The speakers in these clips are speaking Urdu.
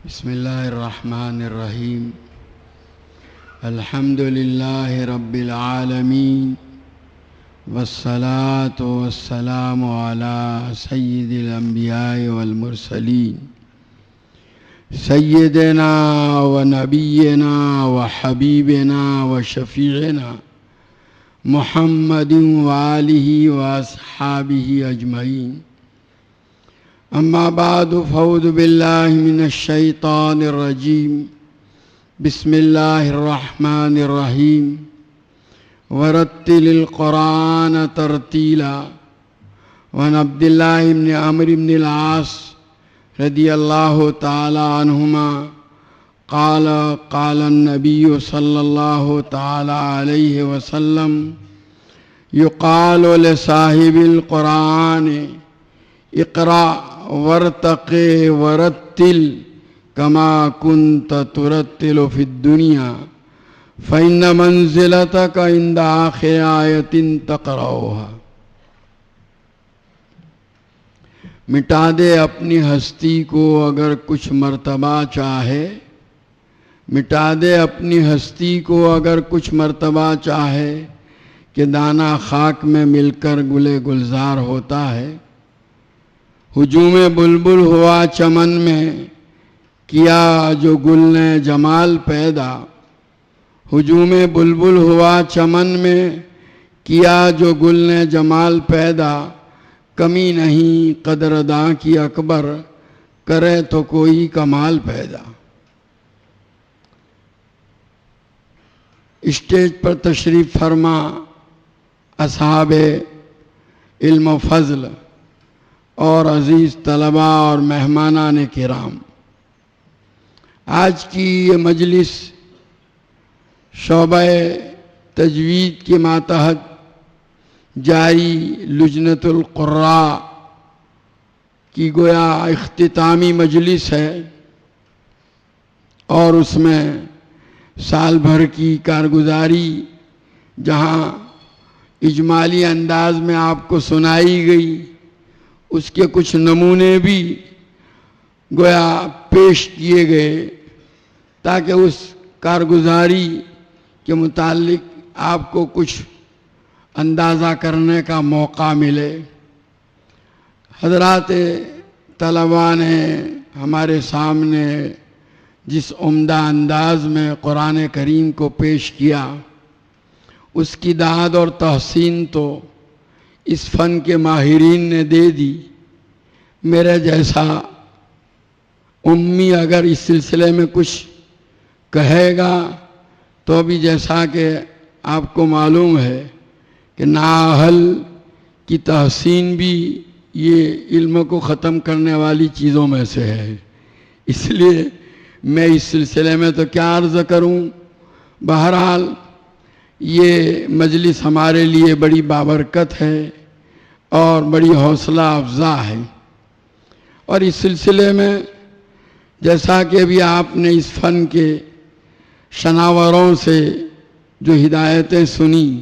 بسم اللہ الرحمن الرحیم الحمد للہ رب العالمین والصلاة والسلام علی سید الانبیاء والمرسلین سیدنا و نبینا و حبیبنا و شفیعنا محمد و آلہ و اصحابہ اجمعین. اما بعد فاعوذ باللہ من الشیطان الرجیم. بسم اللہ الرحمن الرحیم. ورتل القرآن ترتیلا. وعن عبد اللہ بن عمرو بن العاص رضی اللہ تعالی عنہما قال قال النبی صلی اللہ تعالی علیہ وسلم یقال لصاحب القرآن اقرأ ورتق ورتل کما کنت ترتل فی الدنیا فإن منزلتک عند آخر آیت تقرأها. مٹا دے اپنی ہستی کو اگر کچھ مرتبہ چاہے، مٹا دے اپنی ہستی کو اگر کچھ مرتبہ چاہے کہ دانہ خاک میں مل کر گلے گلزار ہوتا ہے. ہجوم بلبل ہوا چمن میں کیا جو گل نے جمال پیدا. ہجوم بلبل ہوا چمن میں کیا جو گل نے جمال پیدا. کمی نہیں قدرداں کی اکبر کرے تو کوئی کمال پیدا. اسٹیج پر تشریف فرما اصحاب علم و فضل اور عزیز طلباء اور مہمانان کرام، آج کی یہ مجلس شعبہ تجوید کے ماتحت جاری لجنۃ القراء کی گویا اختتامی مجلس ہے، اور اس میں سال بھر کی کارگزاری جہاں اجمالی انداز میں آپ کو سنائی گئی، اس کے کچھ نمونے بھی گویا پیش کیے گئے تاکہ اس کارگزاری کے متعلق آپ کو کچھ اندازہ کرنے کا موقع ملے. حضرات طلباء نے ہمارے سامنے جس عمدہ انداز میں قرآن کریم کو پیش کیا، اس کی داد اور تحسین تو اس فن کے ماہرین نے دے دی. میرے جیسا امی اگر اس سلسلے میں کچھ کہے گا تو بھی جیسا کہ آپ کو معلوم ہے کہ نااہل کی تحسین بھی یہ علم کو ختم کرنے والی چیزوں میں سے ہے. اس لیے میں اس سلسلے میں تو کیا عرض کروں. بہرحال یہ مجلس ہمارے لیے بڑی بابرکت ہے اور بڑی حوصلہ افزا ہے. اور اس سلسلے میں جیسا کہ ابھی آپ نے اس فن کے شناوروں سے جو ہدایتیں سنی،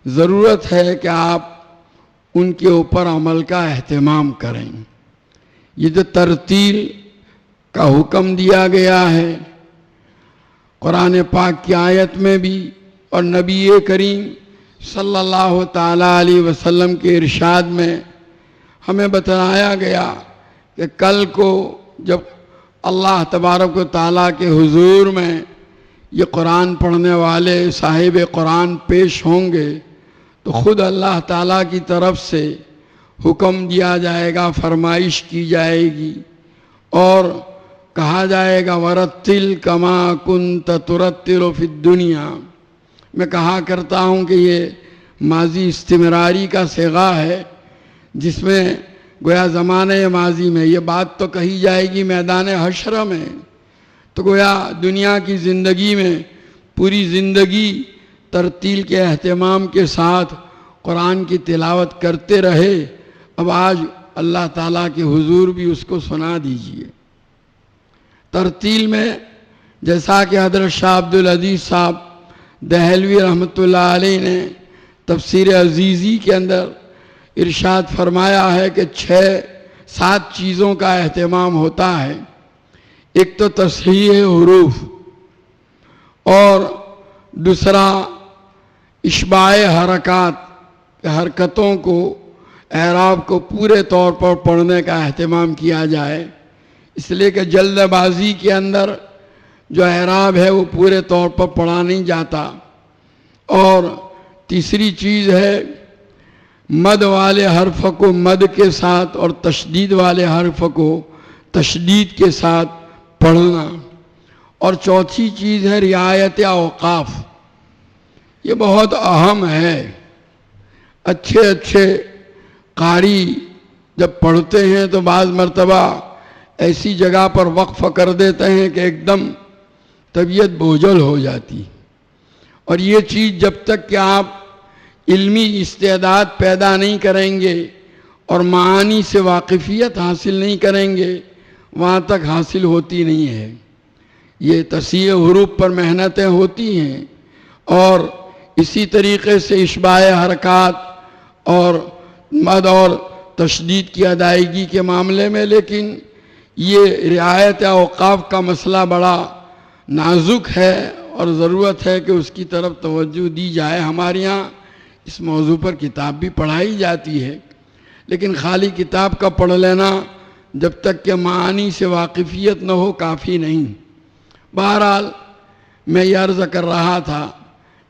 ضرورت ہے کہ آپ ان کے اوپر عمل کا اہتمام کریں. یہ جو ترتیل کا حکم دیا گیا ہے قرآن پاک کی آیت میں بھی، اور نبی کریم صلی اللہ تعالیٰ علیہ وسلم کے ارشاد میں ہمیں بتلایا گیا کہ کل کو جب اللہ تبارک و تعالیٰ کے حضور میں یہ قرآن پڑھنے والے صاحب قرآن پیش ہوں گے تو خود اللہ تعالیٰ کی طرف سے حکم دیا جائے گا، فرمائش کی جائے گی اور کہا جائے گا ورتل کما کنت ترتل فی الدنیا. میں کہا کرتا ہوں کہ یہ ماضی استمراری کا صیغہ ہے، جس میں گویا زمانہ ماضی میں یہ بات تو کہی جائے گی میدان حشر میں، تو گویا دنیا کی زندگی میں پوری زندگی ترتیل کے اہتمام کے ساتھ قرآن کی تلاوت کرتے رہے. اب آج اللہ تعالیٰ کے حضور بھی اس کو سنا دیجئے. ترتیل میں جیسا کہ حضرت شاہ عبدالعزیز صاحب دہلوی رحمۃ اللہ علیہ نے تفسیر عزیزی کے اندر ارشاد فرمایا ہے کہ 6-7 چیزوں کا اہتمام ہوتا ہے. ایک تو تصحیح حروف اور دوسرا اشباع حرکات، حرکتوں کو، اعراب کو پورے طور پر پڑھنے کا اہتمام کیا جائے، اس لیے کہ جلد بازی کے اندر جو اعراب ہے وہ پورے طور پر پڑھا نہیں جاتا۔ اور تیسری چیز ہے مد والے حرف کو مد کے ساتھ اور تشدید والے حرف کو تشدید کے ساتھ پڑھنا۔ اور چوتھی چیز ہے رعایت اوقاف، یہ بہت اہم ہے۔ اچھے قاری جب پڑھتے ہیں تو بعض مرتبہ ایسی جگہ پر وقف کر دیتے ہیں کہ ایک دم طبیعت بوجھل ہو جاتی، اور یہ چیز جب تک کہ آپ علمی استعداد پیدا نہیں کریں گے اور معانی سے واقفیت حاصل نہیں کریں گے وہاں تک حاصل ہوتی نہیں ہے۔ یہ تصحیح حروف پر محنتیں ہوتی ہیں، اور اسی طریقے سے اشباع حرکات اور مد اور تشدید کی ادائیگی کے معاملے میں، لیکن یہ رعایت اوقاف کا مسئلہ بڑا نازک ہے اور ضرورت ہے کہ اس کی طرف توجہ دی جائے۔ ہمارے یہاں اس موضوع پر کتاب بھی پڑھائی جاتی ہے، لیکن خالی کتاب کا پڑھ لینا جب تک کہ معانی سے واقفیت نہ ہو کافی نہیں۔ بہرحال میں یہ عرض کر رہا تھا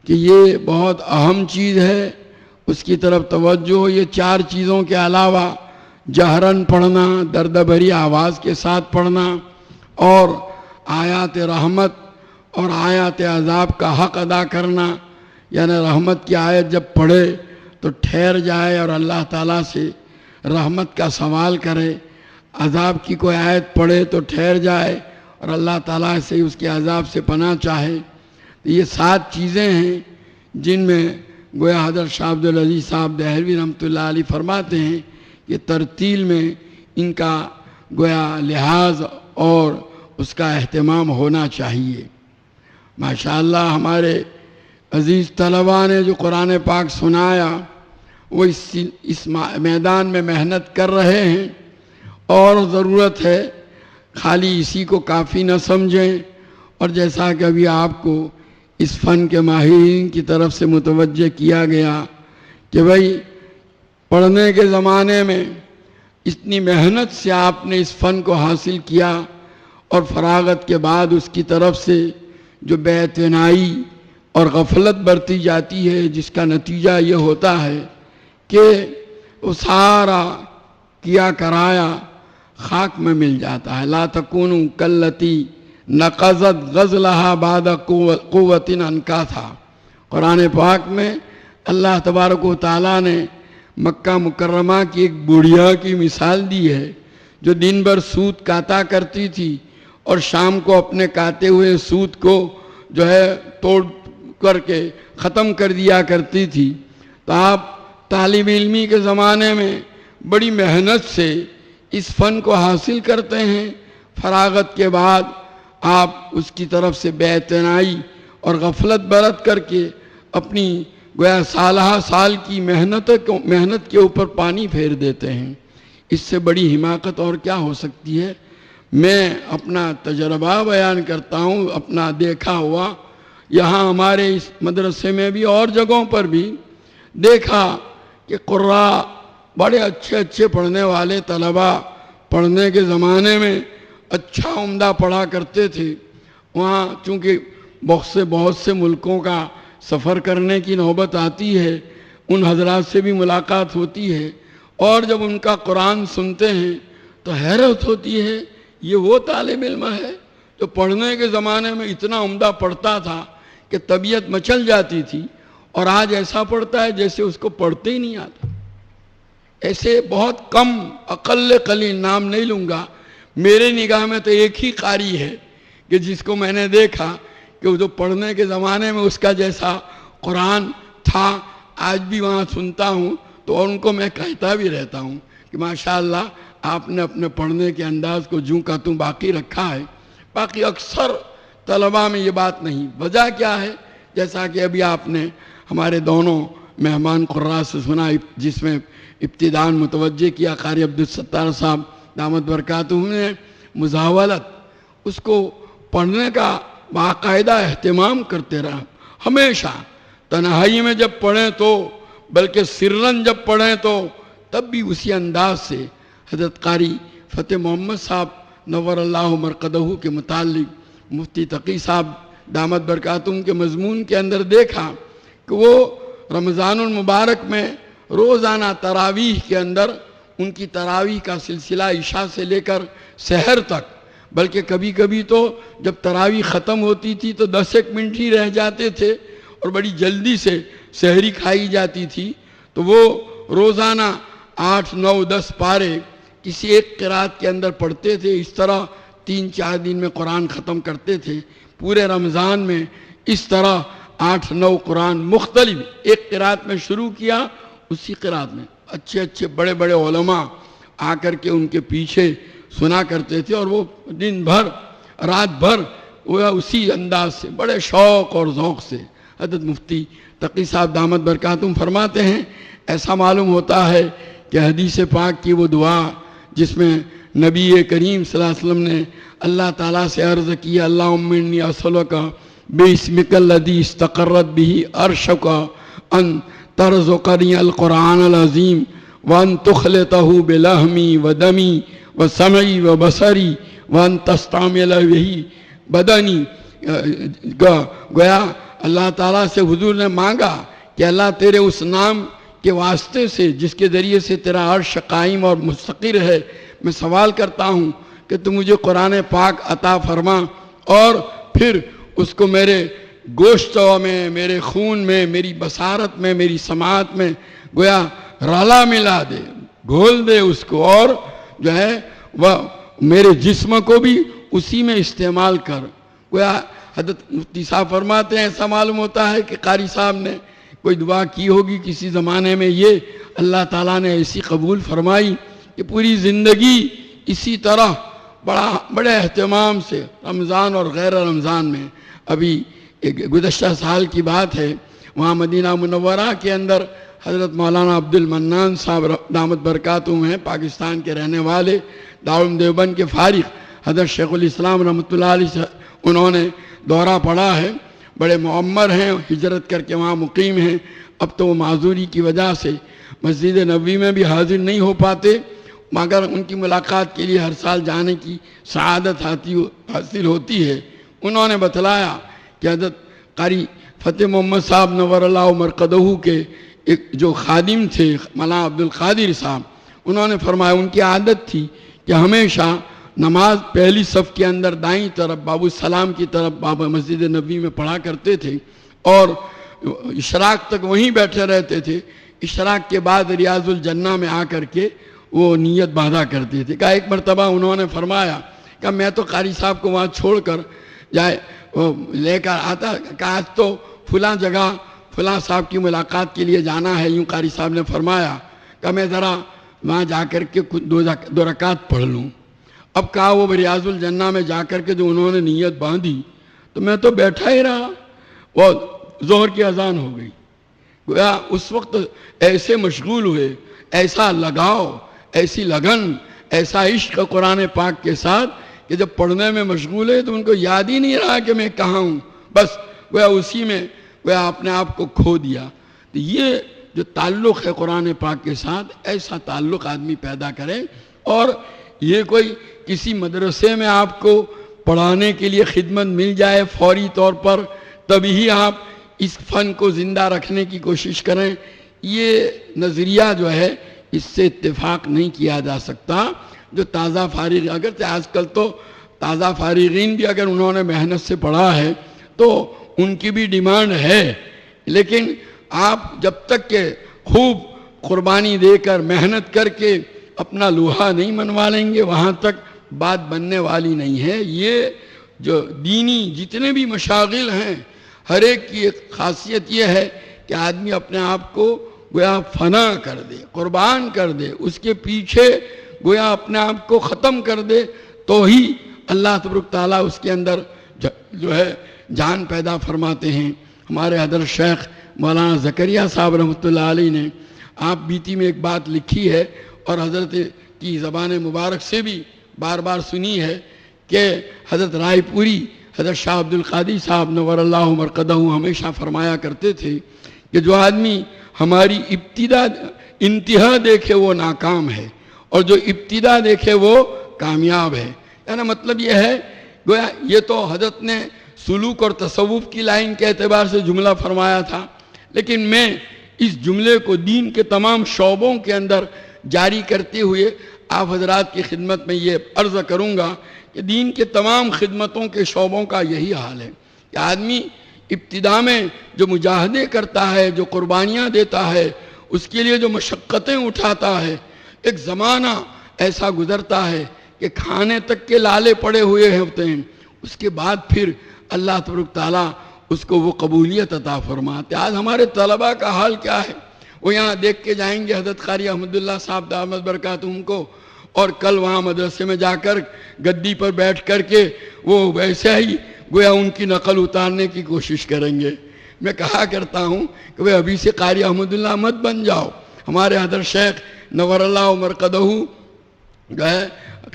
کہ یہ بہت اہم چیز ہے، اس کی طرف توجہ ہو۔ یہ چار چیزوں کے علاوہ جہرن پڑھنا، درد بھری آواز کے ساتھ پڑھنا، اور آیات رحمت اور آیات عذاب کا حق ادا کرنا، یعنی رحمت کی آیت جب پڑھے تو ٹھہر جائے اور اللہ تعالیٰ سے رحمت کا سوال کرے، عذاب کی کوئی آیت پڑھے تو ٹھہر جائے اور اللہ تعالیٰ سے اس کے عذاب سے پناہ چاہے۔ یہ 7 چیزیں ہیں جن میں گویا حضرت شاہ عبدالعزیز صاحب دہلوی رحمۃ اللہ علیہ فرماتے ہیں کہ ترتیل میں ان کا گویا لحاظ اور اس کا اہتمام ہونا چاہیے۔ ماشاءاللہ ہمارے عزیز طلباء نے جو قرآن پاک سنایا وہ اس میدان میں محنت کر رہے ہیں، اور ضرورت ہے خالی اسی کو کافی نہ سمجھیں، اور جیسا کہ ابھی آپ کو اس فن کے ماہرین کی طرف سے متوجہ کیا گیا کہ بھئی پڑھنے کے زمانے میں اتنی محنت سے آپ نے اس فن کو حاصل کیا، اور فراغت کے بعد اس کی طرف سے جو بے اعتنائی اور غفلت برتی جاتی ہے، جس کا نتیجہ یہ ہوتا ہے کہ وہ سارا کیا کرایا خاک میں مل جاتا ہے۔ لا تکونوا کاللتی نقضت غزلها بعد قوت انکاثا۔ قرآن پاک میں اللہ تبارک و تعالیٰ نے مکہ مکرمہ کی ایک بڑھیا کی مثال دی ہے جو دن بھر سوت کاتا کرتی تھی اور شام کو اپنے کاتے ہوئے سوت کو جو ہے توڑ کر کے ختم کر دیا کرتی تھی۔ تو آپ طالب علمی کے زمانے میں بڑی محنت سے اس فن کو حاصل کرتے ہیں، فراغت کے بعد آپ اس کی طرف سے بے اعتنائی اور غفلت برت کر کے اپنی گویا سالہ سال کی محنت کے اوپر پانی پھیر دیتے ہیں۔ اس سے بڑی حماقت اور کیا ہو سکتی ہے؟ میں اپنا تجربہ بیان کرتا ہوں، اپنا دیکھا ہوا، یہاں ہمارے اس مدرسے میں بھی اور جگہوں پر بھی دیکھا کہ قراء بڑے اچھے پڑھنے والے طلباء پڑھنے کے زمانے میں اچھا عمدہ پڑھا کرتے تھے۔ وہاں چونکہ بہت سے ملکوں کا سفر کرنے کی نوبت آتی ہے، ان حضرات سے بھی ملاقات ہوتی ہے، اور جب ان کا قرآن سنتے ہیں تو حیرت ہوتی ہے، یہ وہ طالب علم ہے جو پڑھنے کے زمانے میں اتنا عمدہ پڑھتا تھا کہ طبیعت مچل جاتی تھی، اور آج ایسا پڑھتا ہے جیسے اس کو پڑھتے ہی نہیں آتا۔ ایسے بہت کم، اقل قلیل، نام نہیں لوں گا، میرے نگاہ میں تو ایک ہی قاری ہے کہ جس کو میں نے دیکھا کہ وہ جو پڑھنے کے زمانے میں اس کا جیسا قرآن تھا، آج بھی وہاں سنتا ہوں تو ان کو میں کہتا بھی رہتا ہوں کہ ماشاءاللہ آپ نے اپنے پڑھنے کے انداز کو جوں کا توں باقی رکھا ہے۔ باقی اکثر طلباء میں یہ بات نہیں۔ وجہ کیا ہے؟ جیسا کہ ابھی آپ نے ہمارے دونوں مہمان قراء سے سنا، جس میں ابتداءً متوجہ کیا قاری عبدالستار صاحب دامت برکاتہم نے مزاولت اس کو پڑھنے کا باقاعدہ اہتمام کرتے رہا، ہمیشہ تنہائی میں جب پڑھیں تو، بلکہ سرن جب پڑھیں تو تب بھی اسی انداز سے حضرت قاری فتح محمد صاحب نور اللہ مرقدہ کے متعلق مفتی تقی صاحب دامت برکاتہم کے مضمون کے اندر دیکھا کہ وہ رمضان المبارک میں روزانہ تراویح کے اندر ان کی تراویح کا سلسلہ عشاء سے لے کر سحر تک، بلکہ کبھی کبھی تو جب تراویح ختم ہوتی تھی تو 10 منٹ ہی رہ جاتے تھے اور بڑی جلدی سے سحری کھائی جاتی تھی، تو وہ روزانہ 8 9 10 پارے کسی ایک قرات کے اندر پڑھتے تھے۔ اس طرح 3 4 دن میں قرآن ختم کرتے تھے۔ پورے رمضان میں اس طرح 8 9 قرآن مختلف ایک قرات میں شروع کیا، اسی قرات میں اچھے اچھے بڑے بڑے علماء آ کر کے ان کے پیچھے سنا کرتے تھے، اور وہ دن بھر رات بھر وہ اسی انداز سے بڑے شوق اور ذوق سے۔ حضرت مفتی تقی صاحب دامت برکاتہم فرماتے ہیں ایسا معلوم ہوتا ہے کہ حدیث پاک کی وہ دعا جس میں نبی کریم صلی اللہ علیہ وسلم نے اللہ تعالیٰ سے عرض کیا، اللہم انی اسألک باسمک الذی استقرت بہ عرشک ان ترزقنی القرآن العظیم وان تخلطہ بلحمی ودمی وسمعی وبصری وان تستعمل بہ بدنی۔ گویا اللہ تعالیٰ سے حضور نے مانگا کہ اللہ تیرے اس نام کے واسطے سے جس کے ذریعے سے تیرا عرش قائم اور مستقر ہے، میں سوال کرتا ہوں کہ تو مجھے قرآن پاک عطا فرما، اور پھر اس کو میرے گوشتوں میں، میرے خون میں، میری بصارت میں، میری سماعت میں گویا رلا ملا دے، گھول دے اس کو، اور جو ہے وہ میرے جسم کو بھی اسی میں استعمال کر۔ گویا حضرت مفتی صاحب فرماتے ہیں ایسا معلوم ہوتا ہے کہ قاری صاحب نے کوئی دعا کی ہوگی کسی زمانے میں، یہ اللہ تعالیٰ نے ایسی قبول فرمائی کہ پوری زندگی اسی طرح بڑے اہتمام سے رمضان اور غیر رمضان میں۔ ابھی ایک گزشتہ سال کی بات ہے، وہاں مدینہ منورہ کے اندر حضرت مولانا عبد المنان صاحب دامت برکاتہم ہیں، پاکستان کے رہنے والے، دارالعلوم دیوبند کے فارغ، حضرت شیخ الاسلام رحمۃ اللہ علیہ سے انہوں نے دورہ پڑھا ہے، بڑے معمر ہیں، ہجرت کر کے وہاں مقیم ہیں۔ اب تو وہ معذوری کی وجہ سے مسجد نبوی میں بھی حاضر نہیں ہو پاتے، مگر ان کی ملاقات کے لیے ہر سال جانے کی سعادت حاصل ہوتی ہے۔ انہوں نے بتلایا کہ حضرت قاری فتح محمد صاحب نور اللہ مرقدہ کے ایک جو خادم تھے مولانا عبد القادر صاحب، انہوں نے فرمایا ان کی عادت تھی کہ ہمیشہ نماز پہلی صف کے اندر دائیں طرف باب السلام کی طرف بابا مسجد نبوی میں پڑھا کرتے تھے، اور اشراق تک وہیں بیٹھے رہتے تھے۔ اشراق کے بعد ریاض الجنہ میں آ کر کے وہ نیت باندھا کرتے تھے۔ کہا ایک مرتبہ انہوں نے فرمایا کہ میں تو قاری صاحب کو وہاں چھوڑ کر جائے لے کر آتا، کہا آج تو فلاں جگہ فلاں صاحب کی ملاقات کے لیے جانا ہے، یوں قاری صاحب نے فرمایا کہ میں ذرا وہاں جا کر کے دو رکعت پڑھ لوں۔ اب کہا وہ ریاض الجنہ میں جا کر کے جو انہوں نے نیت باندھی تو میں تو بیٹھا ہی رہا، وہ ظہر کی اذان ہو گئی۔ گویا اس وقت ایسے مشغول ہوئے، ایسا لگاؤ، ایسی لگن، ایسا عشق قرآن پاک کے ساتھ کہ جب پڑھنے میں مشغول ہے تو ان کو یاد ہی نہیں رہا کہ میں کہاں ہوں، بس گویا اسی میں گویا اپنے آپ کو کھو دیا۔ تو یہ جو تعلق ہے قرآن پاک کے ساتھ، ایسا تعلق آدمی پیدا کرے، اور یہ کوئی کسی مدرسے میں آپ کو پڑھانے کے لیے خدمت مل جائے فوری طور پر تبھی ہی آپ اس فن کو زندہ رکھنے کی کوشش کریں، یہ نظریہ جو ہے اس سے اتفاق نہیں کیا جا سکتا۔ جو تازہ فارغ، اگرچہ آج کل تو تازہ فارغین بھی اگر انہوں نے محنت سے پڑھا ہے تو ان کی بھی ڈیمانڈ ہے، لیکن آپ جب تک کہ خوب قربانی دے کر محنت کر کے اپنا لوہا نہیں منوا لیں گے وہاں تک بات بننے والی نہیں ہے۔ یہ جو دینی جتنے بھی مشاغل ہیں، ہر ایک کی ایک خاصیت یہ ہے کہ آدمی اپنے آپ کو گویا فنا کر دے، قربان کر دے، اس کے پیچھے گویا اپنے آپ کو ختم کر دے، تو ہی اللہ تبارک تعالیٰ اس کے اندر جو ہے جان پیدا فرماتے ہیں۔ ہمارے حضرت شیخ مولانا زکریہ صاحب رحمۃ اللہ علیہ نے آپ بیتی میں ایک بات لکھی ہے اور حضرت کی زبان مبارک سے بھی بار بار سنی ہے کہ حضرت رائے پوری حضرت شاہ عبد القادر صاحب نور اللہ مرقدہ ہمیشہ فرمایا کرتے تھے کہ جو آدمی ہماری انتہا دیکھے وہ ناکام ہے اور جو ابتدا دیکھے وہ کامیاب ہے. یعنی مطلب یہ ہے، گویا یہ تو حضرت نے سلوک اور تصوف کی لائن کے اعتبار سے جملہ فرمایا تھا، لیکن میں اس جملے کو دین کے تمام شعبوں کے اندر جاری کرتے ہوئے آپ حضرات کی خدمت میں یہ عرض کروں گا کہ دین کے تمام خدمتوں کے شعبوں کا یہی حال ہے کہ آدمی ابتدا میں جو مجاہدے کرتا ہے، جو قربانیاں دیتا ہے، اس کے لیے جو مشقتیں اٹھاتا ہے، ایک زمانہ ایسا گزرتا ہے کہ کھانے تک کے لالے پڑے ہوئے ہوتے ہیں، اس کے بعد پھر اللہ تبارک تعالیٰ اس کو وہ قبولیت عطا فرماتے. آج ہمارے طلباء کا حال کیا ہے؟ وہ یہاں دیکھ کے جائیں گے حضرت قاری احمد اللہ صاحب دامت برکاتہم کو، اور کل وہاں مدرسے میں جا کر گدی پر بیٹھ کر کے وہ ویسے ہی گویا ان کی نقل اتارنے کی کوشش کریں گے. میں کہا کرتا ہوں کہ وہ ابھی سے قاری احمد اللہ مت بن جاؤ. ہمارے حضرت شیخ نور اللہ مرقدہ جو ہے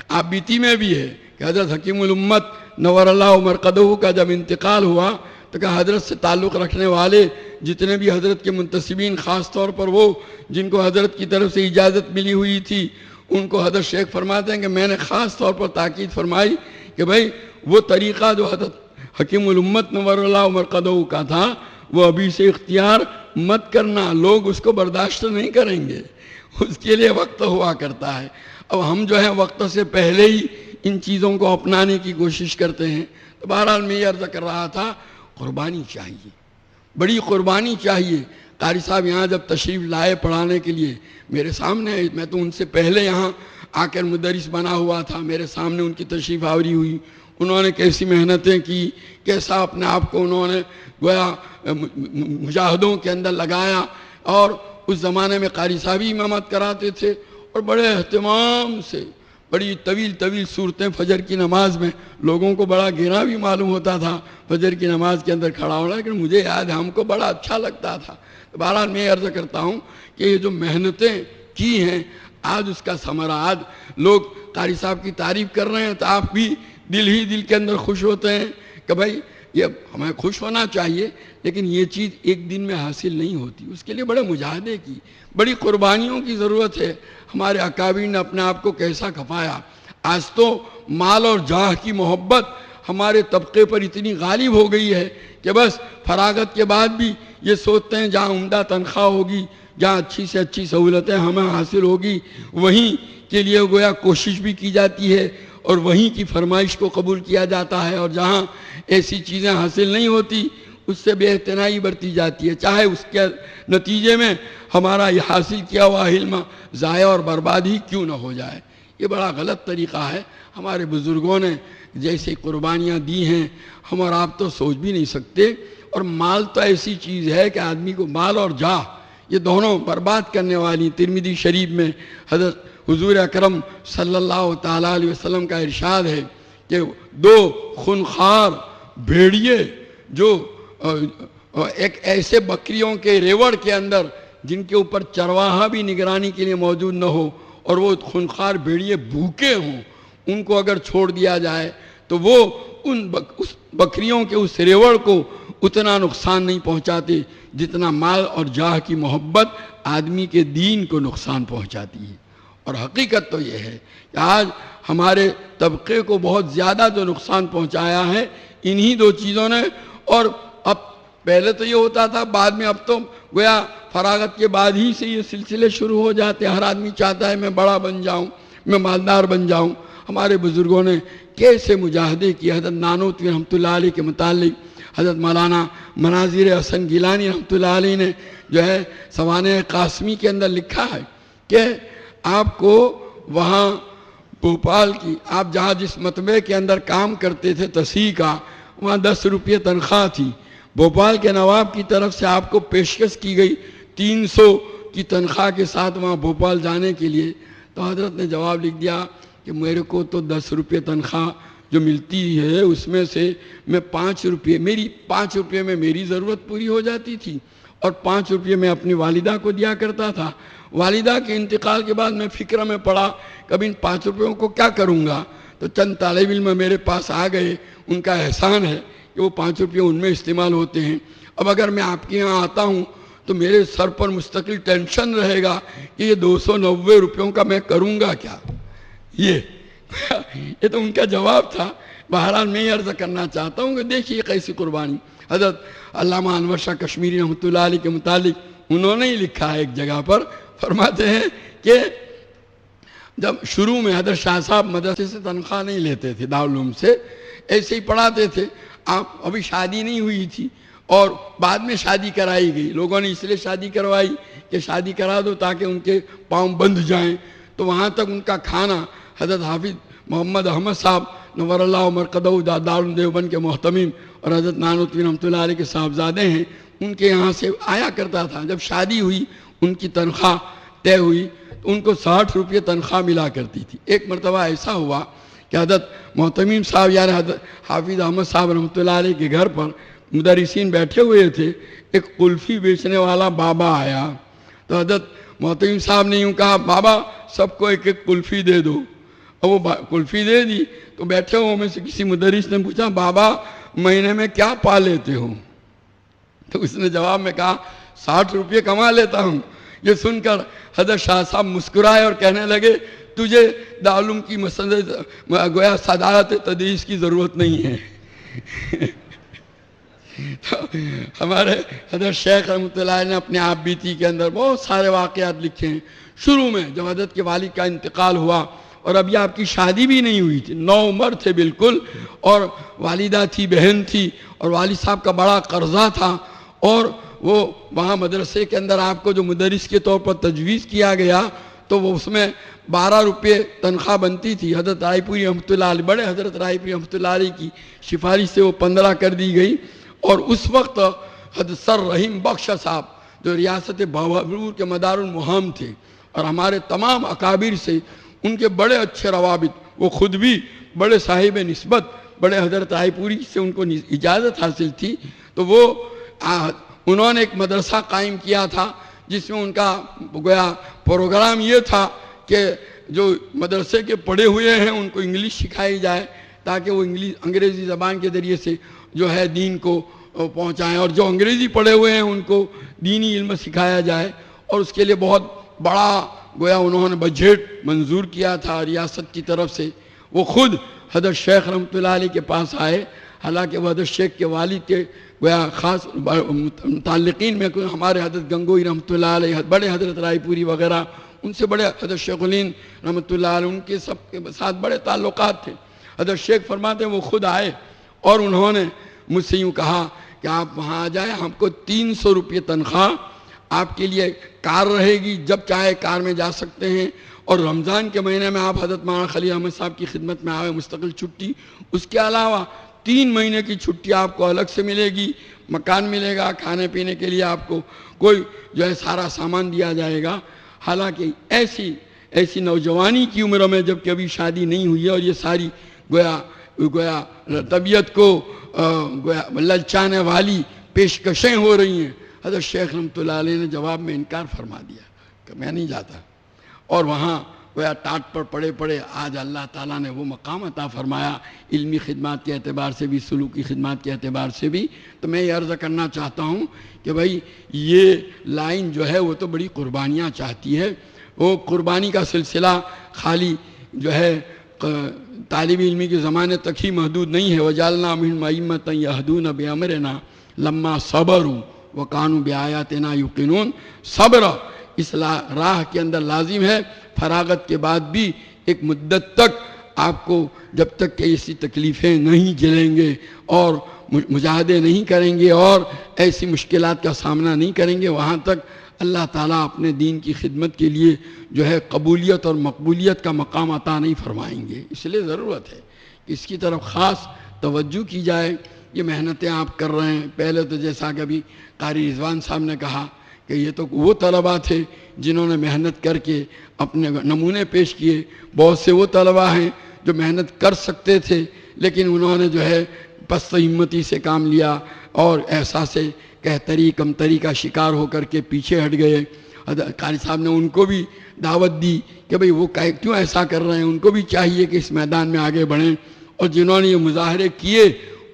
آپ بیتی میں بھی ہے کہ حضرت حکیم الامت نور اللہ مرقدہ کا جب انتقال ہوا تو کہ حضرت سے تعلق رکھنے والے جتنے بھی حضرت کے منتسبین، خاص طور پر وہ جن کو حضرت کی طرف سے اجازت ملی ہوئی تھی، ان کو حضرت شیخ فرماتے ہیں کہ میں نے خاص طور پر تاکید فرمائی کہ بھائی وہ طریقہ جو حضرت حکیم الامت نور اللہ مرقدہ کا تھا وہ ابھی سے اختیار مت کرنا، لوگ اس کو برداشت نہیں کریں گے، اس کے لیے وقت ہوا کرتا ہے. اب ہم جو ہے وقت سے پہلے ہی ان چیزوں کو اپنانے کی کوشش کرتے ہیں. تو بہرحال میں یہ عرض کر رہا تھا، قربانی چاہیے، بڑی قربانی چاہیے. قاری صاحب یہاں جب تشریف لائے پڑھانے کے لیے میرے سامنے، میں تو ان سے پہلے یہاں آ کر مدرس بنا ہوا تھا، میرے سامنے ان کی تشریف آوری ہوئی. انہوں نے کیسی محنتیں کی، کیسا اپنے آپ کو انہوں نے گویا مجاہدوں کے اندر لگایا. اور اس زمانے میں قاری صاحب ہی امامت کراتے تھے اور بڑے اہتمام سے بڑی طویل طویل صورتیں فجر کی نماز میں، لوگوں کو بڑا گھنا بھی معلوم ہوتا تھا فجر کی نماز کے اندر کھڑا ہونا، لیکن مجھے یاد ہے ہم کو بڑا اچھا لگتا تھا. بہرحال میں عرض کرتا ہوں کہ یہ جو محنتیں کی ہیں آج اس کا ثمرہ، آج لوگ قاری صاحب کی تعریف کر رہے ہیں تو آپ بھی دل کے اندر خوش ہوتے ہیں کہ بھائی یہ ہمیں خوش ہونا چاہیے، لیکن یہ چیز ایک دن میں حاصل نہیں ہوتی، اس کے لیے بڑے مجاہدے کی، بڑی قربانیوں کی ضرورت ہے. ہمارے اکابر نے اپنے آپ کو کیسا کھپایا. آج تو مال اور جاہ کی محبت ہمارے طبقے پر اتنی غالب ہو گئی ہے کہ بس فراغت کے بعد بھی یہ سوچتے ہیں جہاں عمدہ تنخواہ ہوگی، جہاں اچھی سے اچھی سہولتیں ہمیں حاصل ہوگی، وہیں کے لیے گویا کوشش بھی کی جاتی ہے اور وہیں کی فرمائش کو قبول کیا جاتا ہے، اور جہاں ایسی چیزیں حاصل نہیں ہوتی اس سے بے اعتنائی برتی جاتی ہے، چاہے اس کے نتیجے میں ہمارا یہ حاصل کیا ہوا علم ضائع اور برباد ہی کیوں نہ ہو جائے. یہ بڑا غلط طریقہ ہے. ہمارے بزرگوں نے جیسے قربانیاں دی ہیں ہم اور آپ تو سوچ بھی نہیں سکتے. اور مال تو ایسی چیز ہے کہ آدمی کو مال اور جاہ یہ دونوں برباد کرنے والی. ترمذی شریف میں حضرت حضور اکرم صلی اللہ تعالیٰ علیہ وسلم کا ارشاد ہے کہ دو خونخوار بھیڑیے جو ایک ایسے بکریوں کے ریوڑ کے اندر جن کے اوپر چرواہا بھی نگرانی کے لیے موجود نہ ہو اور وہ خونخوار بھیڑیے بھوکے ہوں، ان کو اگر چھوڑ دیا جائے تو وہ اس بکریوں کے اس ریوڑ کو اتنا نقصان نہیں پہنچاتے جتنا مال اور جاہ کی محبت آدمی کے دین کو نقصان پہنچاتی ہے. اور حقیقت تو یہ ہے کہ آج ہمارے طبقے کو بہت زیادہ جو نقصان پہنچایا ہے انہی دو چیزوں نے. اور اب پہلے تو یہ ہوتا تھا، بعد میں اب تو گویا فراغت کے بعد ہی سے یہ سلسلے شروع ہو جاتے. ہر آدمی چاہتا ہے میں بڑا بن جاؤں، میں مالدار بن جاؤں. ہمارے بزرگوں نے کیسے مجاہدے کیے. حضرت نانوتوی رحمۃ اللہ علیہ کے متعلق حضرت مولانا مناظر حسن گیلانی رحمۃ اللہ علیہ نے جو ہے سوانح قاسمی کے اندر لکھا ہے کہ آپ کو وہاں بھوپال کی، آپ جہاں جس مطبعے کے اندر کام کرتے تھے تصحیح کا، وہاں 10 روپے تنخواہ تھی. بھوپال کے نواب کی طرف سے آپ کو پیشکش کی گئی 300 کی تنخواہ کے ساتھ وہاں بھوپال جانے کے لیے. تو حضرت نے جواب لکھ دیا کہ میرے کو تو 10 روپے تنخواہ جو ملتی ہے اس میں سے میں 5 روپے میں میری ضرورت پوری ہو جاتی تھی اور 5 روپے میں اپنی والدہ کو دیا کرتا تھا. والدہ کے انتقال کے بعد میں فکر میں پڑا کہ اب ان 5 روپیوں کو کیا کروں گا. تو چند طالب علم میرے پاس آ گئے، ان کا احسان ہے کہ وہ 5 روپے ان میں استعمال ہوتے ہیں۔ اب اگر میں آپ کے یہاں آتا ہوں تو میرے سر پر مستقل ٹینشن رہے گا کہ یہ 290 روپیوں کا میں کروں گا کیا؟ یہ تو ان کا جواب تھا۔ بہرحال میں یہ عرض کرنا چاہتا ہوں کہ دیکھیے کیسی قربانی۔ حضرت علامہ انور شاہ کشمیری رحمۃ اللہ علیہ کے متعلق انہوں نے ہی لکھا ہے ایک جگہ پر، فرماتے ہیں کہ جب شروع میں حضرت شاہ صاحب مدرسے سے تنخواہ نہیں لیتے تھے، دارالعلوم سے ایسے ہی پڑھاتے تھے۔ آپ ابھی شادی نہیں ہوئی تھی اور بعد میں شادی کرائی گئی، لوگوں نے اس لیے شادی کروائی کہ شادی کرا دو تاکہ ان کے پاؤں بندھ جائیں۔ تو وہاں تک ان کا کھانا حضرت حافظ محمد احمد صاحب نور اللہ مرقدہ دارالعلوم دیوبند کے محتمم اور حضرت نانوتوی رحمۃ اللہ علیہ کے صاحبزادے ہیں، ان کے یہاں سے آیا کرتا تھا۔ جب شادی ہوئی، ان کی تنخواہ طے ہوئی تو ان کو 60 روپے تنخواہ ملا کرتی تھی۔ ایک مرتبہ ایسا ہوا کہ حضرت محتمم صاحب یعنی حضرت حافظ احمد صاحب رحمۃ اللہ علیہ کے گھر پر مدرسین بیٹھے ہوئے تھے، ایک قلفی بیچنے والا بابا آیا تو حضرت محتمم صاحب نے یوں کہا، بابا سب کو ایک ایک قلفی دے دو۔ اور وہ قلفی دے دی تو بیٹھے ہوں میں سے کسی مدرس نے پوچھا، بابا مہینے میں کیا پا لیتے ہو؟ تو اس نے جواب میں کہا 60 روپے کما لیتا ہوں۔ یہ سن کر حضرت شاہ صاحب مسکرائے اور کہنے لگے، تجھے دارالعلوم کی گویا صدارت تدریس کی ضرورت نہیں ہے۔ ہمارے حضرت شیخ رحمۃ اللہ علیہ نے اپنے آپ بیتی کے اندر بہت سارے واقعات لکھے ہیں۔ شروع میں جب حضرت کے والد کا انتقال ہوا اور ابھی آپ کی شادی بھی نہیں ہوئی تھی، نوعمر تھے بالکل، اور والدہ تھی، بہن تھی، اور والد صاحب کا بڑا قرضہ تھا، اور وہ وہاں مدرسے کے اندر آپ کو جو مدرس کے طور پر تجویز کیا گیا تو وہ اس میں 12 روپے تنخواہ بنتی تھی۔ حضرت رائے پوری رحمۃ اللہ علیہ، بڑے حضرت رائے پوری رحمۃ اللہ علیہ کی سفارش سے وہ 15 کر دی گئی، اور اس وقت حضرت سر رحیم بخش صاحب جو ریاست بہاولپور کے مدار المہام تھے اور ہمارے تمام اکابر سے ان کے بڑے اچھے روابط، وہ خود بھی بڑے صاحب نسبت، بڑے حضرت رائے پوری سے ان کو اجازت حاصل تھی، تو وہ انہوں نے ایک مدرسہ قائم کیا تھا جس میں ان کا گویا پروگرام یہ تھا کہ جو مدرسے کے پڑھے ہوئے ہیں ان کو انگلش سکھائی جائے تاکہ وہ انگریزی زبان کے ذریعے سے جو ہے دین کو پہنچائیں، اور جو انگریزی پڑھے ہوئے ہیں ان کو دینی علم سکھایا جائے۔ اور اس کے لیے بہت بڑا گویا انہوں نے بجٹ منظور کیا تھا ریاست کی طرف سے۔ وہ خود حضرت شیخ رحمۃ اللہ علیہ کے پاس آئے، حالانکہ وہ حضرت شیخ کے والد کے گویا خاص متعلقین میں ہمارے حضرت گنگوئی رحمۃ اللہ علیہ، بڑے حضرت رائے پوری وغیرہ، ان سے بڑے حضرت شیخ الہند رحمۃ اللہ علیہ، ان کے سب کے ساتھ بڑے تعلقات تھے۔ حضرت شیخ فرماتے ہیں وہ خود آئے اور انہوں نے مجھ سے یوں کہا کہ آپ وہاں آ جائیں، ہم کو 300 روپے تنخواہ، آپ کے لیے کار رہے گی، جب چاہے کار میں جا سکتے ہیں، اور رمضان کے مہینے میں آپ حضرت مولانا خلیل احمد صاحب کی خدمت میں آئے، مستقل چھٹی، اس کے علاوہ 3 مہینے کی چھٹی آپ کو الگ سے ملے گی، مکان ملے گا، کھانے پینے کے لیے آپ کو کوئی جو ہے سارا سامان دیا جائے گا۔ حالانکہ ایسی نوجوانی کی عمر میں جب کبھی شادی نہیں ہوئی ہے اور یہ ساری گویا طبیعت کو گویا للچانے والی پیشکشیں ہو رہی ہیں، حضرت شیخ رحمۃ اللہ علیہ نے جواب میں انکار فرما دیا کہ میں نہیں جاتا، اور وہاں گویا ٹاٹ پر پڑے پڑے آج اللہ تعالیٰ نے وہ مقام عطا فرمایا، علمی خدمات کے اعتبار سے بھی، سلوکی خدمات کے اعتبار سے بھی۔ تو میں یہ عرض کرنا چاہتا ہوں کہ بھائی یہ لائن جو ہے وہ تو بڑی قربانیاں چاہتی ہے۔ وہ قربانی کا سلسلہ خالی جو ہے طالب علمی کے زمانے تک ہی محدود نہیں ہے۔ وَجَعَلْنَا مِنْهُمْ أَئِمَّةً يَهْدُونَ بِأَمْرِنَا لَمَّا صَبَرُوا وَكَانُوا بِآيَاتِنَا يُوقِنُونَ۔ صبر اس راہ کے اندر لازم ہے، فراغت کے بعد بھی ایک مدت تک آپ کو جب تک کہ ایسی تکلیفیں نہیں جھیلیں گے اور مجاہدے نہیں کریں گے اور ایسی مشکلات کا سامنا نہیں کریں گے، وہاں تک اللہ تعالیٰ اپنے دین کی خدمت کے لیے جو ہے قبولیت اور مقبولیت کا مقام عطا نہیں فرمائیں گے۔ اس لیے ضرورت ہے کہ اس کی طرف خاص توجہ کی جائے۔ یہ محنتیں آپ کر رہے ہیں، پہلے تو جیسا کہ ابھی قاری رضوان صاحب نے کہا کہ یہ تو وہ طلباء تھے جنہوں نے محنت کر کے اپنے نمونے پیش کیے، بہت سے وہ طلباء ہیں جو محنت کر سکتے تھے لیکن انہوں نے جو ہے پست ہمتی سے کام لیا اور احساس کہتری کمتری کا شکار ہو کر کے پیچھے ہٹ گئے۔ قاری صاحب نے ان کو بھی دعوت دی کہ بھئی وہ کیوں ایسا کر رہے ہیں، ان کو بھی چاہیے کہ اس میدان میں آگے بڑھیں، اور جنہوں نے یہ مظاہرے کیے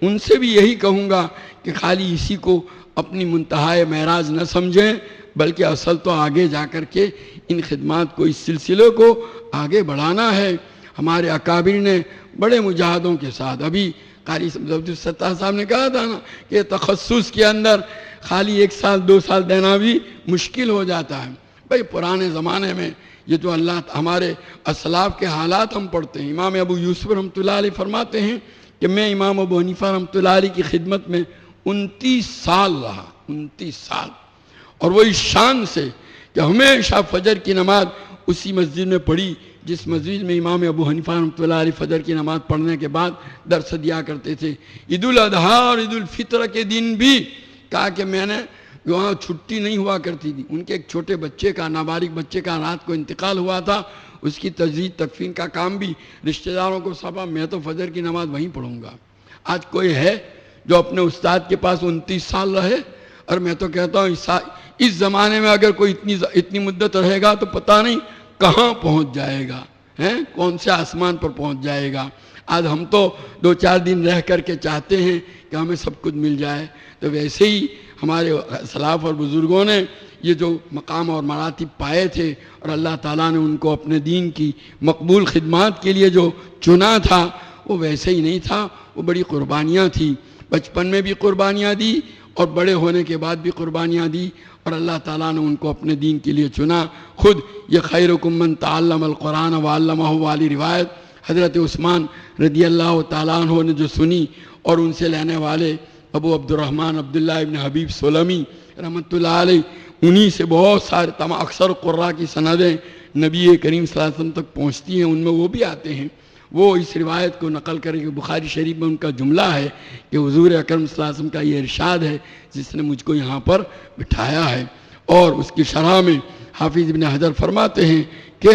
ان سے بھی یہی کہوں گا کہ خالی اسی کو اپنی منتہائے معراج نہ سمجھیں، بلکہ اصل تو آگے جا کر کے ان خدمات کو، اس سلسلے کو آگے بڑھانا ہے۔ ہمارے اکابر نے بڑے مجاہدوں کے ساتھ، ابھی قاری عبدالستار صاحب نے کہا تھا نا کہ تخصص کے اندر خالی 1 سال 2 سال دینا بھی مشکل ہو جاتا ہے۔ بھئی پرانے زمانے میں یہ جو اللہ ہمارے اسلاف کے حالات ہم پڑھتے ہیں، امام ابو یوسف رحمۃ اللہ علیہ فرماتے ہیں کہ میں امام ابو حنیفہ رحمۃ اللہ علیہ کی خدمت میں 29 سال رہا، 29 سال، اور وہ اس شان سے کہ ہمیشہ فجر کی نماز اسی مسجد میں پڑھی جس مسجد میں امام ابو حنیفہ رحمۃ اللہ علیہ فجر کی نماز پڑھنے کے بعد درس دیا کرتے تھے۔ عید الاضحیٰ اور عید الفطر کے دن بھی کہا کہ میں نے وہاں چھٹی نہیں ہوا کرتی تھی، ان کے ایک چھوٹے بچے کا، نابالغ بچے کا رات کو انتقال ہوا تھا، اس کی تجدید تکفین کا کام بھی رشتہ داروں کو سبا، میں تو فجر کی نماز وہیں پڑھوں گا۔ آج کوئی ہے جو اپنے استاد کے پاس 29 سال رہے؟ اور میں تو کہتا ہوں اس زمانے میں اگر کوئی اتنی مدت رہے گا تو پتہ نہیں کہاں پہنچ جائے گا، کون سے آسمان پر پہنچ جائے گا۔ آج ہم تو 2-4 دن رہ کر کے چاہتے ہیں کہ ہمیں سب کچھ مل جائے، تو ویسے ہی ہمارے اسلاف اور بزرگوں نے یہ جو مقام اور مراتب پائے تھے، اور اللہ تعالیٰ نے ان کو اپنے دین کی مقبول خدمات کے لیے جو چنا تھا، وہ ویسے ہی نہیں تھا، وہ بڑی قربانیاں تھیں، بچپن میں بھی قربانیاں دی اور بڑے ہونے کے بعد بھی قربانیاں دی، اور اللہ تعالیٰ نے ان کو اپنے دین کے لیے چنا۔ خود یہ خیرکم من تعلم القرآن وعلمہ والی روایت حضرت عثمان رضی اللہ تعالیٰ عنہ نے جو سنی، اور ان سے لینے والے ابو عبد الرحمن عبداللہ ابن حبیب سلمی رحمۃ اللہ علیہ، انہی سے بہت سارے اکثر قراء کی سندیں نبی کریم صلی اللہ علیہ وسلم تک پہنچتی ہیں، ان میں وہ بھی آتے ہیں۔ وہ اس روایت کو نقل کریں کہ بخاری شریف میں ان کا جملہ ہے کہ حضور اکرم صلی اللہ علیہ وسلم کا یہ ارشاد ہے جس نے مجھ کو یہاں پر بٹھایا ہے۔ اور اس کی شرح میں حافظ ابن حجر فرماتے ہیں کہ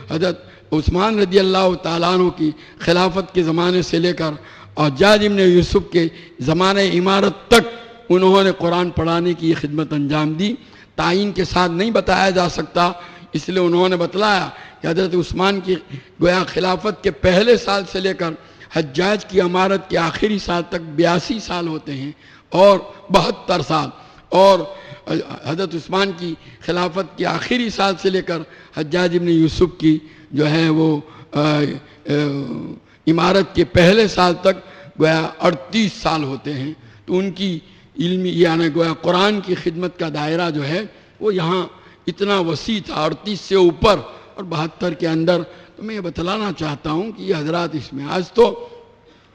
حضرت عثمان رضی اللہ تعالیٰ عنہ کی خلافت کے زمانے سے لے کر حجاج ابن یوسف کے زمانہ امارت تک انہوں نے قرآن پڑھانے کی یہ خدمت انجام دی۔ تعین کے ساتھ نہیں بتایا جا سکتا، اس لیے انہوں نے بتلایا کہ حضرت عثمان کی گویا خلافت کے پہلے سال سے لے کر حجاج کی امارت کے آخری سال تک 82 سال ہوتے ہیں، اور 72 سال، اور حضرت عثمان کی خلافت کے آخری سال سے لے کر حجاج ابن یوسف کی جو ہے وہ امارت کے پہلے سال تک گویا 38 سال ہوتے ہیں۔ تو ان کی علمی یعنی گویا قرآن کی خدمت کا دائرہ جو ہے وہ یہاں اتنا وسیع تھا، 38 سے اوپر اور 72 کے اندر۔ تو میں یہ بتلانا چاہتا ہوں کہ یہ حضرات اس میں آج تو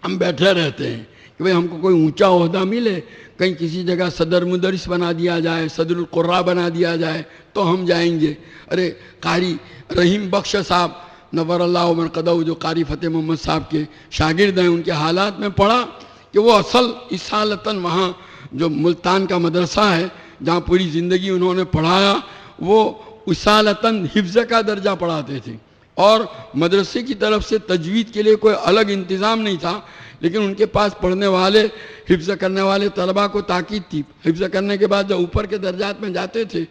ہم بیٹھے رہتے ہیں کہ بھئی ہم کو کوئی اونچا عہدہ ملے، کہیں کسی جگہ صدر مدرس بنا دیا جائے، صدر القراء بنا دیا جائے تو ہم جائیں گے۔ ارے قاری رحیم بخش صاحب نور اللہ مرقدہ جو قاری فتح محمد صاحب کے شاگرد ہیں، ان کے حالات میں پڑھا کہ وہ اصل اصالتاً وہاں جو ملتان کا مدرسہ ہے جہاں پوری زندگی انہوں نے پڑھایا، وہ اصالتاً حفظ کا درجہ پڑھاتے تھے، اور مدرسے کی طرف سے تجوید کے لیے کوئی الگ انتظام نہیں تھا، لیکن ان کے پاس پڑھنے والے حفظ کرنے والے طلباء کو تاکید تھی۔ حفظ کرنے کے بعد جب اوپر کے درجات میں جاتے تھے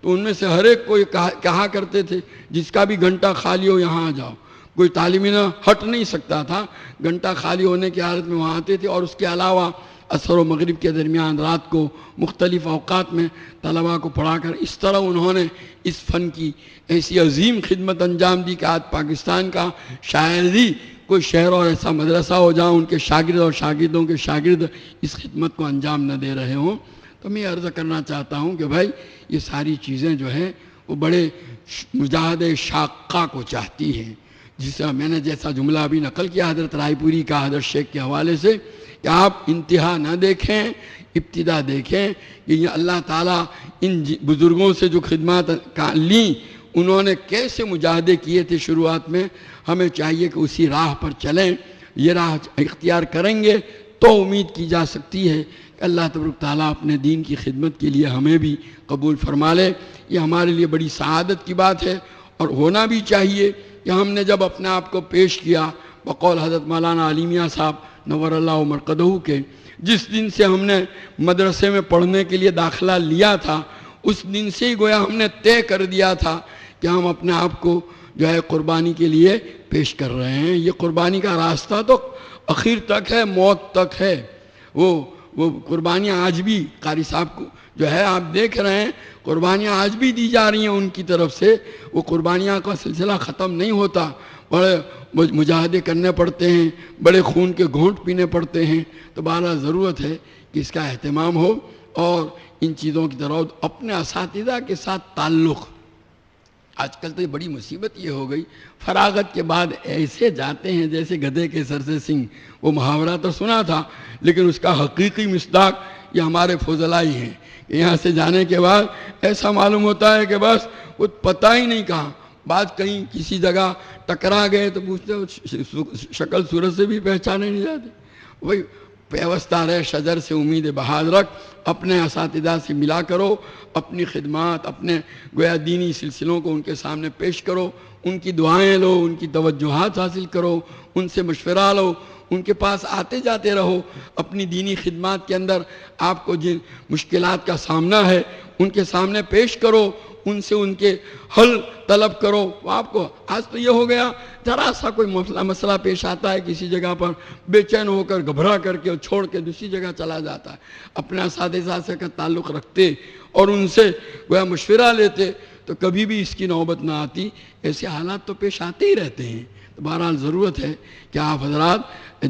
تو ان میں سے ہر ایک کو یہ کہا کرتے تھے جس کا بھی گھنٹہ خالی ہو یہاں آ جاؤ۔ کوئی طالب علم ہٹ نہیں سکتا تھا، گھنٹہ خالی ہونے کی حالت میں وہاں آتے تھے، اور اس کے علاوہ عصر و مغرب کے درمیان رات کو مختلف اوقات میں طلباء کو پڑھا کر اس طرح انہوں نے اس فن کی ایسی عظیم خدمت انجام دی کہ آج پاکستان کا شاید ہی کوئی شہر اور ایسا مدرسہ ہو جہاں ان کے شاگرد اور شاگردوں کے شاگرد اس خدمت کو انجام نہ دے رہے ہوں۔ تو میں عرض کرنا چاہتا ہوں کہ بھائی یہ ساری چیزیں جو ہیں وہ بڑے مجاہد شاقہ کو چاہتی ہیں، جس میں نے جیسا جملہ ابھی نقل کیا حضرت رائے پوری کا حضرت شیخ کے حوالے سے کہ آپ انتہا نہ دیکھیں، ابتدا دیکھیں کہ یہ اللہ تعالیٰ ان بزرگوں سے جو خدمات لیں انہوں نے کیسے مجاہدے کیے تھے شروعات میں۔ ہمیں چاہیے کہ اسی راہ پر چلیں، یہ راہ اختیار کریں گے تو امید کی جا سکتی ہے کہ اللہ تبارک تعالیٰ اپنے دین کی خدمت کے لیے ہمیں بھی قبول فرما لے۔ یہ ہمارے لیے بڑی سعادت کی بات ہے، اور ہونا بھی چاہیے کہ ہم نے جب اپنے آپ کو پیش کیا بقول حضرت مولانا علی میاں صاحب نور اللہ مرقدہ کے، جس دن سے ہم نے مدرسے میں پڑھنے کے لیے داخلہ لیا تھا اس دن سے ہی گویا ہم نے طے کر دیا تھا کہ ہم اپنے آپ کو جو ہے قربانی کے لیے پیش کر رہے ہیں۔ یہ قربانی کا راستہ تو اخیر تک ہے، موت تک ہے۔ وہ قربانیاں آج بھی قاری صاحب کو جو ہے آپ دیکھ رہے ہیں، قربانیاں آج بھی دی جا رہی ہیں ان کی طرف سے۔ وہ قربانیاں کا سلسلہ ختم نہیں ہوتا، بڑے مجاہدے کرنے پڑتے ہیں، بڑے خون کے گھونٹ پینے پڑتے ہیں۔ تو بہرحال ضرورت ہے کہ اس کا اہتمام ہو اور ان چیزوں کی طرف اپنے اساتذہ کے ساتھ تعلق۔ آج کل تو یہ بڑی مصیبت یہ ہو گئی، فراغت کے بعد ایسے جاتے ہیں جیسے گدھے کے سر سے سنگ۔ وہ محاورہ تو سنا تھا لیکن اس کا حقیقی مصداق یہ ہمارے فضلاء ہی ہیں کہ یہاں سے جانے کے بعد ایسا معلوم ہوتا ہے کہ بس وہ پتہ ہی نہیں کہاں، بعد کہیں کسی جگہ ٹکرا گئے تو پوچھتے شکل صورت سے بھی پہچانے نہیں جاتے۔ وہی پیوستہ رہے شجر سے امید بہاد رکھ، اپنے اساتذہ سے ملا کرو، اپنی خدمات، اپنے گویا دینی سلسلوں کو ان کے سامنے پیش کرو، ان کی دعائیں لو، ان کی توجہات حاصل کرو، ان سے مشورہ لو، ان کے پاس آتے جاتے رہو۔ اپنی دینی خدمات کے اندر آپ کو جن مشکلات کا سامنا ہے ان کے سامنے پیش کرو، ان سے ان کے حل طلب کرو۔ آپ کو آج تو یہ ہو گیا، ذرا سا کوئی مسئلہ پیش آتا ہے کسی جگہ پر، بے چین ہو کر گھبرا کر کے چھوڑ کے دوسری جگہ چلا جاتا ہے۔ اپنے اساتذہ سے کا تعلق رکھتے اور ان سے گویا مشورہ لیتے تو کبھی بھی اس کی نوبت نہ آتی۔ ایسے حالات تو پیش آتے ہی رہتے ہیں۔ تو بہرحال ضرورت ہے کہ آپ حضرات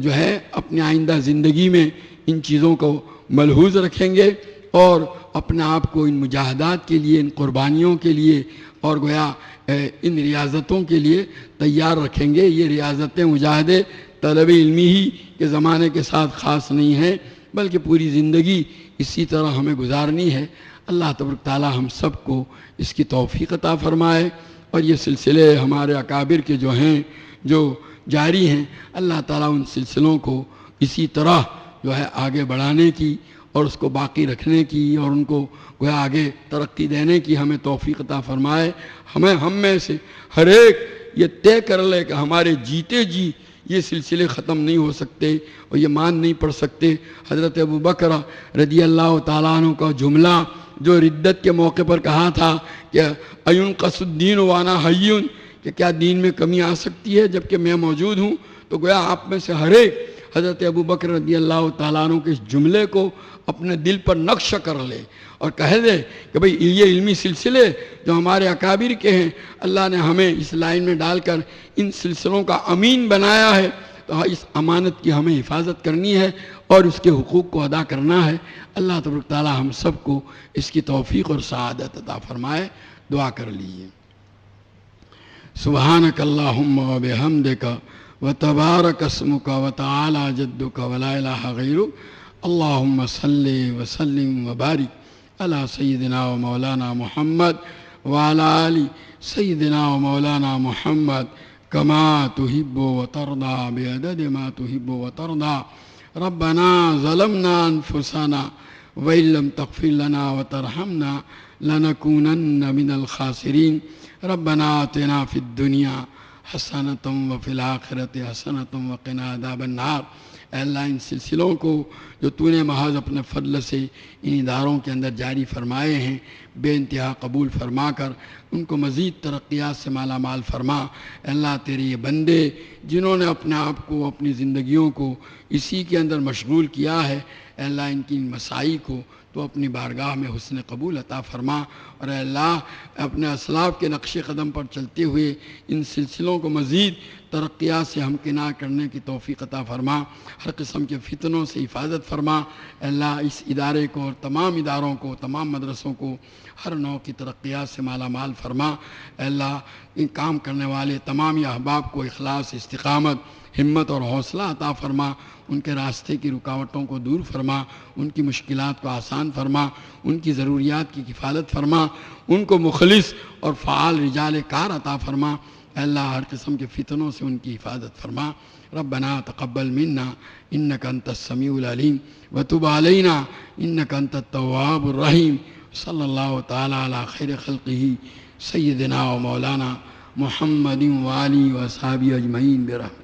جو ہے اپنی آئندہ زندگی میں ان چیزوں کو ملحوظ رکھیں گے اور اپنے آپ کو ان مجاہدات کے لیے، ان قربانیوں کے لیے اور گویا ان ریاضتوں کے لیے تیار رکھیں گے۔ یہ ریاضتیں مجاہدے طلب علمی ہی کے زمانے کے ساتھ خاص نہیں ہیں بلکہ پوری زندگی اسی طرح ہمیں گزارنی ہے۔ اللہ تبارک تعالی ہم سب کو اس کی توفیق عطا فرمائے اور یہ سلسلے ہمارے اکابر کے جو ہیں جو جاری ہیں، اللہ تعالیٰ ان سلسلوں کو اسی طرح جو ہے آگے بڑھانے کی اور اس کو باقی رکھنے کی اور ان کو گویا آگے ترقی دینے کی ہمیں توفیق عطا فرمائے۔ ہم میں سے ہر ایک یہ طے کر لے کہ ہمارے جیتے جی یہ سلسلے ختم نہیں ہو سکتے اور یہ مان نہیں پڑ سکتے۔ حضرت ابوبکر رضی اللہ تعالیٰ عنہ کا جملہ جو ردت کے موقع پر کہا تھا کہ اَيُنْقَصُ الدِّينُ وَأَنَا حَيٌّ، کہ کیا دین میں کمی آ سکتی ہے جبکہ میں موجود ہوں؟ تو گویا آپ میں سے ہر ایک حضرت ابوبکر رضی اللہ تعالیٰ عنہ کے اس جملے کو اپنے دل پر نقش کر لے اور کہہ دے کہ بھئی یہ علمی سلسلے جو ہمارے اکابر کے ہیں، اللہ نے ہمیں اس لائن میں ڈال کر ان سلسلوں کا امین بنایا ہے، تو اس امانت کی ہمیں حفاظت کرنی ہے اور اس کے حقوق کو ادا کرنا ہے۔ اللہ تبارک تعالیٰ ہم سب کو اس کی توفیق اور سعادت عطا فرمائے۔ دعا کر لیجیے۔ سبحانک اللہم و بحمدک وتبارک اسمک وتعالی جدک ولا الہ غیرک، اللہم صلی وسلم وبارک علی سیدنا و مولانا محمد وعلی آل سیدنا و مولانا محمد کما تحب وترضى بعدد ما تحب وترضى۔ ربنا ظلمنا انفسنا وإن لم تغفر لنا وترحمنا لنكونن من الخاسرين۔ ربنا آتنا في الدنيا حسنة وفي الآخرة حسنة وقنا عذاب النار۔ اے اللہ ان سلسلوں کو جو تو نے محض اپنے فضل سے ان اداروں کے اندر جاری فرمائے ہیں بے انتہا قبول فرما کر ان کو مزید ترقیات سے مالا مال فرما۔ اے اللہ تیرے یہ بندے جنہوں نے اپنے آپ کو، اپنی زندگیوں کو اسی کے اندر مشغول کیا ہے، اے اللہ ان کی ان مساعی کو تو اپنی بارگاہ میں حسن قبول عطا فرما، اور اے اللہ اپنے اسلاف کے نقش قدم پر چلتے ہوئے ان سلسلوں کو مزید ترقیات سے ہمکنار کرنے کی توفیق عطا فرما، ہر قسم کے فتنوں سے حفاظت فرما۔ اے اللہ اس ادارے کو اور تمام اداروں کو، تمام مدرسوں کو ہر نوع کی ترقیات سے مالا مال فرما۔ اے اللہ ان کام کرنے والے تمام احباب کو اخلاص، استقامت، ہمت اور حوصلہ عطا فرما، ان کے راستے کی رکاوٹوں کو دور فرما، ان کی مشکلات کو آسان فرما، ان کی ضروریات کی کفالت فرما، ان کو مخلص اور فعال رجال کار عطا فرما۔ اے اللہ ہر قسم کے فتنوں سے ان کی حفاظت فرما۔ ربنا تقبل منا انک انت السمیع العلیم وتب علینا انک انت التواب الرحیم۔ صلی اللہ تعالی علی خیر خلقہ سیدنا و مولانا محمد و آلہ و اصحابہ اجمعین برحمتہ۔